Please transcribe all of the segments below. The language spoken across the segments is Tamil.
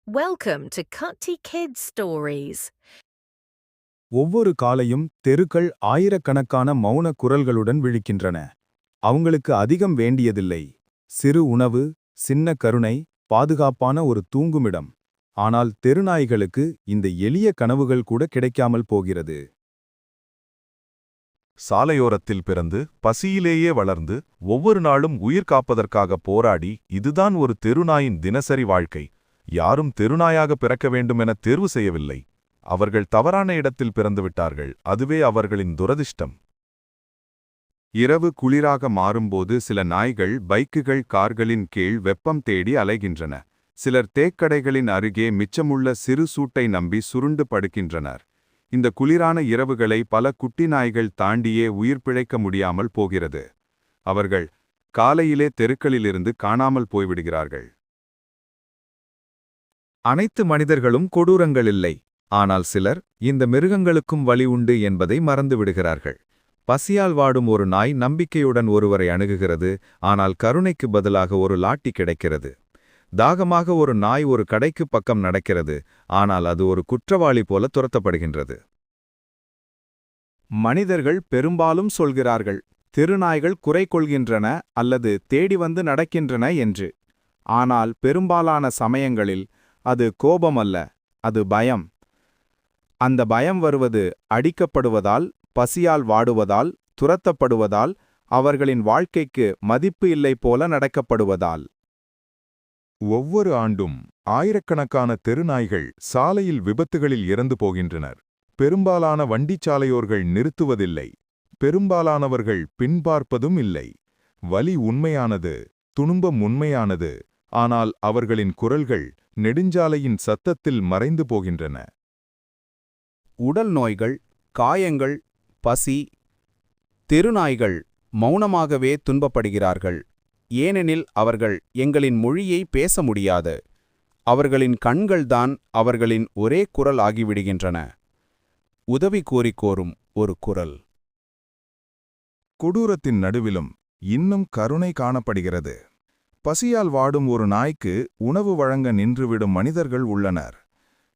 Welcome to Cutty Kids Stories. ஒவ்வொரு காலையும் தெருக்கள் ஆயிரக்கணக்கான மௌன குரல்களுடன் விழிக்கின்றன. அவங்களுக்கு அதிகம் வேண்டியதில்லை. சிறு உணவு, சின்ன கருணை, பாதுகாப்பான ஒரு தூங்குமிடம். ஆனால் தெருநாய்களுக்கு இந்த எளிய கனவுகள் கூட கிடைக்காமல் போகிறது. சாலையோரத்தில் பிறந்து பசியிலேயே வளர்ந்து ஒவ்வொரு நாளும் உயிர் காப்பதற்காக போராடி இதுதான் ஒரு தெருநாயின் தினசரி வாழ்க்கை. யாரும் தெருநாயாக பிறக்க வேண்டுமென தேர்வு செய்யவில்லை. அவர்கள் தவறான இடத்தில் பிறந்துவிட்டார்கள். அதுவே அவர்களின் துரதிர்ஷ்டம். இரவு குளிராக மாறும்போது சில நாய்கள் பைக்குகள் கார்களின் கீழ் வெப்பம் தேடி அலைகின்றன. சிலர் தேக்கடைகளின் அருகே மிச்சமுள்ள சிறு சூட்டை நம்பி சுருண்டு படுக்கின்றனர். இந்த குளிரான இரவுகளை பல குட்டி நாய்கள் தாண்டியே உயிர் பிழைக்க முடியாமல் போகிறது. அவர்கள் காலையிலே தெருக்களிலிருந்து காணாமல் போய்விடுகிறார்கள். அனைத்து மனிதர்களும் கொடூரங்கள் இல்லை. ஆனால் சிலர் இந்த மிருகங்களுக்கும் வழி உண்டு என்பதை மறந்துவிடுகிறார்கள். பசியால் வாடும் ஒரு நாய் நம்பிக்கையுடன் ஒருவரை அணுகுகிறது. ஆனால் கருணைக்கு பதிலாக ஒரு லாட்டி கிடைக்கிறது. தாகமாக ஒரு நாய் ஒரு கடைக்கு பக்கம் நடக்கிறது. ஆனால் அது ஒரு குற்றவாளி போல துரத்தப்படுகின்றது. மனிதர்கள் பெரும்பாலும் சொல்கிறார்கள், தெருநாய்கள் குறை கொள்கின்றன அல்லது தேடி வந்து நடக்கின்றன என்று. ஆனால் பெரும்பாலான சமயங்களில் அது கோபமல்ல, அது பயம். அந்த பயம் வருவது அடிக்கப்படுவதால், பசியால் வாடுவதால், துரத்தப்படுவதால், அவர்களின் வாழ்க்கைக்கு மதிப்பு இல்லை போல நடக்கப்படுவதால். ஒவ்வொரு ஆண்டும் ஆயிரக்கணக்கான தெருநாய்கள் சாலையில் விபத்துகளில் இறந்து போகின்றனர். பெரும்பாலான வண்டிச்சாலையோர்கள் நிறுத்துவதில்லை. பெரும்பாலானவர்கள் பின்பார்ப்பதும் இல்லை. வலி உண்மையானது, துன்பம் உண்மையானது. ஆனால் அவர்களின் குரல்கள் நெடுஞ்சாலையின் சத்தத்தில் மறைந்து போகின்றன. உடல் நோய்கள், காயங்கள், பசி. தெருநாய்கள் மௌனமாகவே துன்பப்படுகிறார்கள். ஏனெனில் அவர்கள் எங்களின் மொழியை பேச முடியாது. அவர்களின் கண்கள்தான் அவர்களின் ஒரே குரல் ஆகிவிடுகின்றன. உதவி கோரிக்கோரும் ஒரு குரல். கொடூரத்தின் நடுவிலும் இன்னும் கருணை காணப்படுகிறது. பசியால் வாடும் ஒரு நாய்க்கு உணவு வழங்க நின்றுவிடும் மனிதர்கள் உள்ளனர்.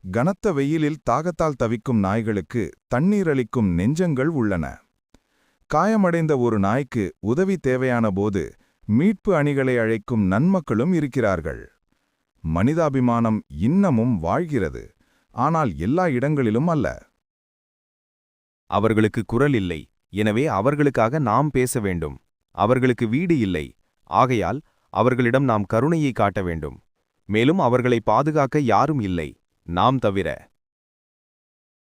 கனத்த வெயிலில் தாகத்தால் தவிக்கும் நாய்களுக்கு தண்ணீர் அளிக்கும் நெஞ்சங்கள் உள்ளன. காயமடைந்த ஒரு நாய்க்கு உதவி தேவையான போது மீட்பு அணிகளை அழைக்கும் நன்மக்களும் இருக்கிறார்கள். மனிதாபிமானம் இன்னமும் வாழ்கிறது. ஆனால் எல்லா இடங்களிலும் அல்ல. அவர்களுக்கு குரல் இல்லை, எனவே அவர்களுக்காக நாம் பேச வேண்டும். அவர்களுக்கு வீடு இல்லை, ஆகையால் அவர்களிடம் நாம் கருணையை காட்ட வேண்டும். மேலும் அவர்களை பாதுகாக்க யாரும் இல்லை, நாம் தவிர.